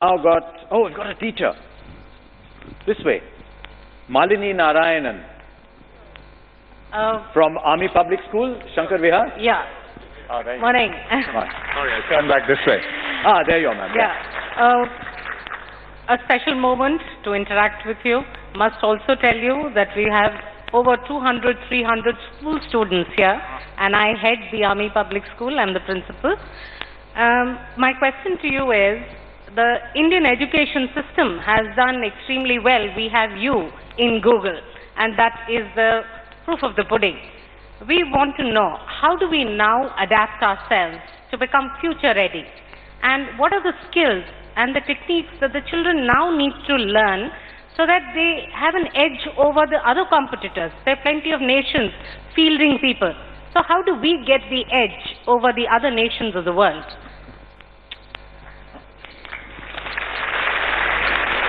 Now got, oh, we've got a teacher. This way. Malini Narayanan. From Army Public School, Shankar Vihar? Yeah. Oh, there you Morning. Sorry, I'll turn back this way. Ah, there you are, ma'am. Yeah. A special moment to interact with you. Must also tell you that we have over 200, 300 school students here, and I head the Army Public School. I'm the principal. My question to you is, the Indian education system has done extremely well. We have you in Google, and that is the proof of the pudding. We want to know, how do we now adapt ourselves to become future ready? And what are the skills and the techniques that the children now need to learn so that they have an edge over the other competitors? There are plenty of nations fielding people. So how do we get the edge over the other nations of the world?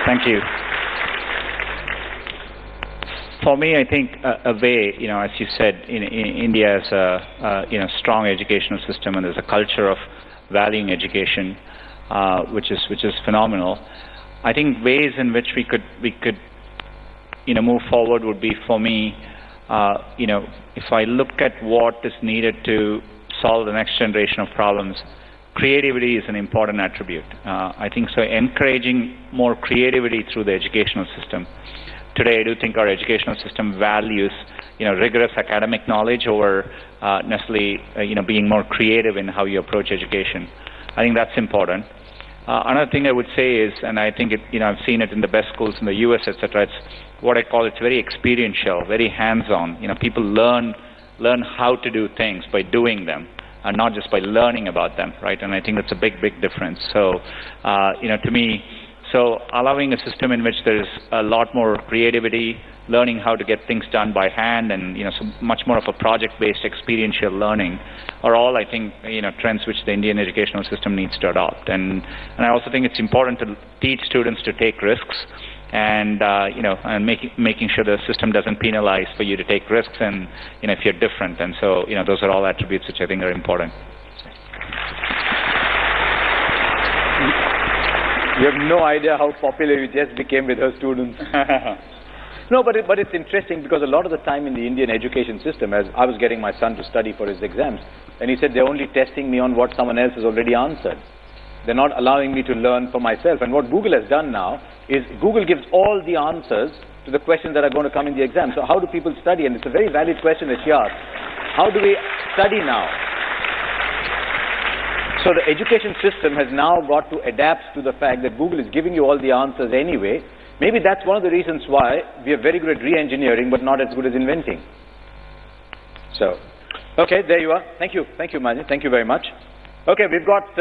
Thank you. For me, I think a way, as you said, India has a strong educational system, and there's a culture of valuing education, which is phenomenal. I think ways in which we could move forward would be, for me, if I look at what is needed to solve the next generation of problems, creativity is an important attribute. I think so. Encouraging more creativity through the educational system. Today, I do think our educational system values, rigorous academic knowledge over necessarily, being more creative in how you approach education. I think that's important. Another thing I would say is, and I think I've seen it in the best schools in the U.S., etc. It's what I call, it's very experiential, very hands-on. People learn how to do things by doing them, and not just by learning about them, right? And I think that's a big difference. So, to me, so allowing a system in which there's a lot more creativity, learning how to get things done by hand, and so much more of a project-based experiential learning are all, I think, trends which the Indian educational system needs to adopt. And I also think it's important to teach students to take risks, and and making sure the system doesn't penalize for you to take risks, and if you're different. And so those are all attributes which I think are important. You have no idea how popular you just became with her students. No, but it's interesting, because a lot of the time in the Indian education system, as I was getting my son to study for his exams, and he said they're only testing me on what someone else has already answered. They're not allowing me to learn for myself. And what Google has done now is Google gives all the answers to the questions that are going to come in the exam. So how do people study? And it's a very valid question that she asked. How do we study now? So the education system has now got to adapt to the fact that Google is giving you all the answers anyway. Maybe that's one of the reasons why we are very good at re-engineering, but not as good as inventing. So, okay, there you are. Thank you. Thank you, Malini. Thank you very much. Okay, we've got...